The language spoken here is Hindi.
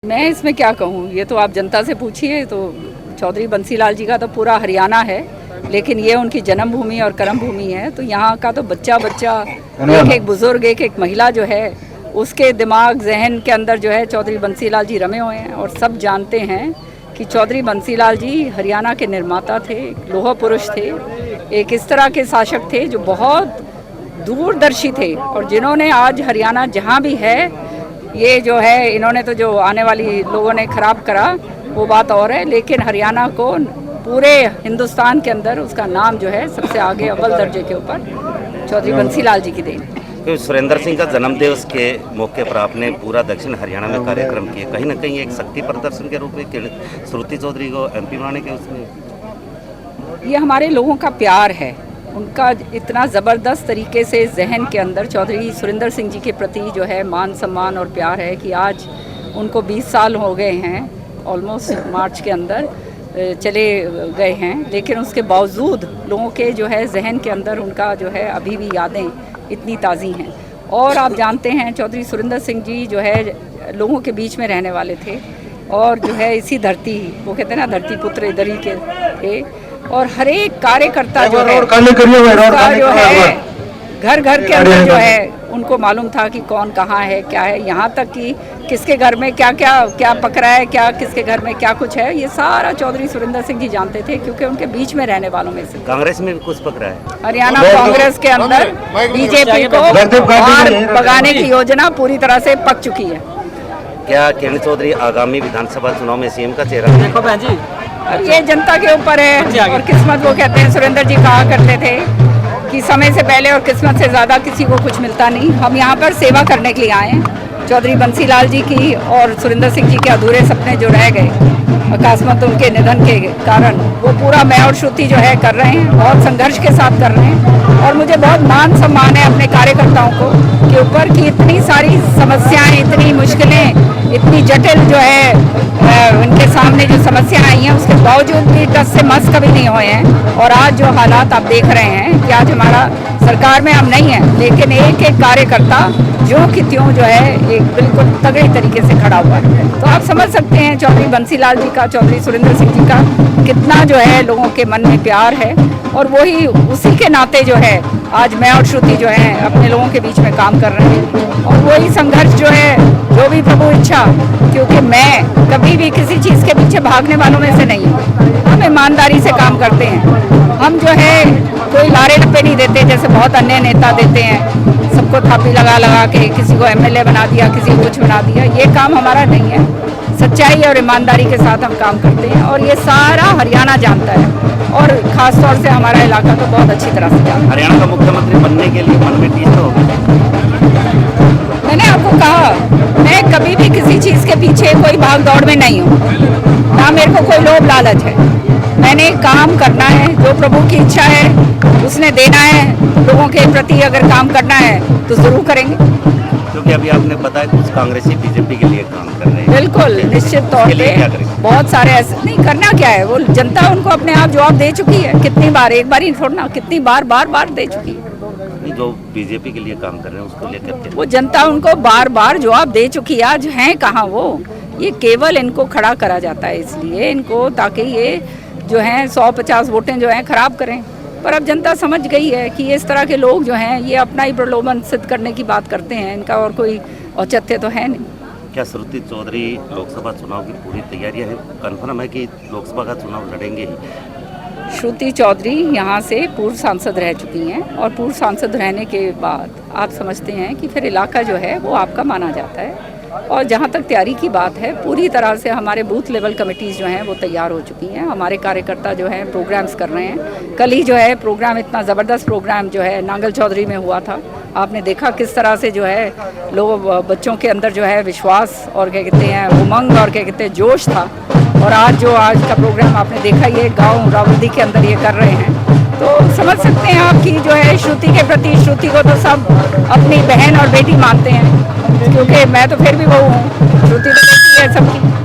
मैं इसमें क्या कहूँ, ये तो आप जनता से पूछिए। तो चौधरी बंसीलाल जी का तो पूरा हरियाणा है, लेकिन ये उनकी जन्मभूमि और कर्मभूमि है। तो यहाँ का तो बच्चा बच्चा, एक एक बुजुर्ग, एक एक महिला जो है, उसके दिमाग जहन के अंदर जो है चौधरी बंसीलाल जी रमे हुए हैं। और सब जानते हैं कि चौधरी बंसीलाल जी हरियाणा के निर्माता थे, लोहा पुरुष थे, एक इस तरह के शासक थे जो बहुत दूरदर्शी थे। और जिन्होंने आज हरियाणा जहाँ भी है, ये जो है इन्होंने तो जो आने वाली लोगों ने ख़राब करा वो बात और है, लेकिन हरियाणा को पूरे हिंदुस्तान के अंदर उसका नाम जो है सबसे आगे अव्वल दर्जे के ऊपर चौधरी बंसीलाल जी की देन। क्योंकि सुरेंद्र सिंह का जन्मदिवस के मौके पर आपने पूरा दक्षिण हरियाणा में कार्यक्रम किए, कहीं ना कहीं एक शक्ति प्रदर्शन के रूप में श्रुति चौधरी को एमपी बनाने के उसमें ये हमारे लोगों का प्यार है, उनका इतना ज़बरदस्त तरीके से जहन के अंदर चौधरी सुरेंद्र सिंह जी के प्रति जो है मान सम्मान और प्यार है कि आज उनको 20 साल हो गए हैं, ऑलमोस्ट मार्च के अंदर चले गए हैं, लेकिन उसके बावजूद लोगों के जो है जहन के अंदर उनका जो है अभी भी यादें इतनी ताज़ी हैं। और आप जानते हैं चौधरी सुरेंद्र सिंह जी जो है लोगों के बीच में रहने वाले थे, और जो है इसी धरती, वो कहते हैं ना धरती पुत्र इधर ही के थे। और हर एक कार्यकर्ता जो है उसका जो है घर घर के अंदर जो है उनको मालूम था कि कौन कहाँ है, क्या है, यहाँ तक कि किसके घर में क्या क्या क्या पक रहा है, क्या किसके घर में क्या कुछ है, ये सारा चौधरी सुरेंद्र सिंह जी जानते थे, क्योंकि उनके बीच में रहने वालों में से। कांग्रेस में भी कुछ पक रहा है, हरियाणा कांग्रेस के अंदर बीजेपी को और भगाने की योजना पूरी तरह से पक चुकी है। क्या किरण चौधरी आगामी विधानसभा चुनाव में सीएम का चेहरा? देखो बहन जी, ये जनता के ऊपर है और किस्मत। वो कहते हैं, सुरेंद्र जी कहा करते थे कि समय से पहले और किस्मत से ज़्यादा किसी को कुछ मिलता नहीं। हम यहाँ पर सेवा करने के लिए आए हैं। चौधरी बंसीलाल जी की और सुरेंद्र सिंह जी के अधूरे सपने जो रह गए अकस्मात उनके निधन के कारण, वो पूरा मैं और श्रुति जो है कर रहे हैं, बहुत संघर्ष के साथ कर रहे हैं। और मुझे बहुत मान सम्मान है अपने कार्यकर्ताओं को के ऊपर कि इतनी सारी समस्याएं, इतनी मुश्किलें, इतनी जटिल जो है उनके सामने जो समस्याएं आई हैं, उसके बावजूद भी टस से मस कभी नहीं हुए हैं। और आज जो हालात आप देख रहे हैं कि आज हमारा सरकार में हम नहीं हैं, लेकिन एक एक कार्यकर्ता जो कि त्यों जो है एक बिल्कुल तगड़े तरीके से खड़ा हुआ है। तो आप समझ सकते हैं चौधरी बंसीलाल जी का, चौधरी सुरेंद्र सिंह जी का कितना जो है लोगों के मन में प्यार है। और वही उसी के नाते जो है आज मैं और श्रुति जो है अपने लोगों के बीच में काम कर रहे हैं। और वही संघर्ष जो है, जो भी प्रभु इच्छा, क्योंकि मैं कभी भी किसी चीज़ के पीछे भागने वालों में से नहीं हूँ। हम ईमानदारी से काम करते हैं। हम जो है कोई लारे लपे नहीं देते जैसे बहुत अन्य नेता देते हैं, सबको थापी लगा लगा के किसी को एमएलए बना दिया, किसी को कुछ बना दिया। ये काम हमारा नहीं है। सच्चाई और ईमानदारी के साथ हम काम करते हैं, और ये सारा हरियाणा जानता है, और ख़ास तौर से हमारा इलाका तो बहुत अच्छी तरह से जानता है। हरियाणा का मुख्यमंत्री बनने के लिए मन में टीस तो होगी। मैंने आपको कहा, मैं कभी भी किसी चीज़ के पीछे कोई भाग दौड़ में नहीं हूँ, ना मेरे को कोई लोभ लालच है। मैंने काम करना है, जो प्रभु की इच्छा है उसने देना है। लोगों के प्रति अगर काम करना है तो ज़रूर करेंगे। क्योंकि अभी आपने बताया कुछ कांग्रेसी बीजेपी के लिए काम कर रहे हैं। बिल्कुल, निश्चित तौर पे बहुत सारे ऐसे नहीं करना क्या है, वो जनता उनको अपने आप जवाब दे चुकी है। कितनी बार, एक बार ही छोड़ना, कितनी बार बार दे चुकी है। जो बीजेपी के लिए काम कर रहे हैं उसको लेकर वो जनता उनको बार बार जवाब दे चुकी है। आज हैं कहाँ वो? ये केवल इनको खड़ा करा जाता है इसलिए इनको, ताकि ये जो हैं 150 वोटें जो हैं खराब करें। पर अब जनता समझ गई है कि इस तरह के लोग जो हैं ये अपना ही प्रलोभन सिद्ध करने की बात करते हैं, इनका और कोई औचित्य तो है नहीं। क्या श्रुति चौधरी लोकसभा चुनाव की पूरी तैयारियां हैं? कन्फर्म है कि लोकसभा का चुनाव लड़ेंगे ही? श्रुति चौधरी यहाँ से पूर्व सांसद रह चुकी हैं, और पूर्व सांसद रहने के बाद आप समझते हैं कि फिर इलाका जो है वो आपका माना जाता है। और जहाँ तक तैयारी की बात है, पूरी तरह से हमारे बूथ लेवल कमेटीज़ जो हैं वो तैयार हो चुकी हैं। हमारे कार्यकर्ता जो हैं प्रोग्राम्स कर रहे हैं। कल ही जो है प्रोग्राम, इतना ज़बरदस्त प्रोग्राम जो है नांगल चौधरी में हुआ था। आपने देखा किस तरह से जो है लोग, बच्चों के अंदर जो है विश्वास और क्या कहते हैं उमंग और क्या कहते हैं जोश था। और आज का प्रोग्राम आपने देखा, ये गाँव रावल्दी के अंदर ये कर रहे हैं। तो समझ सकते हैं आप कि जो है श्रुति के प्रति, श्रुति को तो सब अपनी बहन और बेटी मानते हैं, क्योंकि मैं तो फिर भी बहू हूँ, श्रुति तो बेटी है सबकी।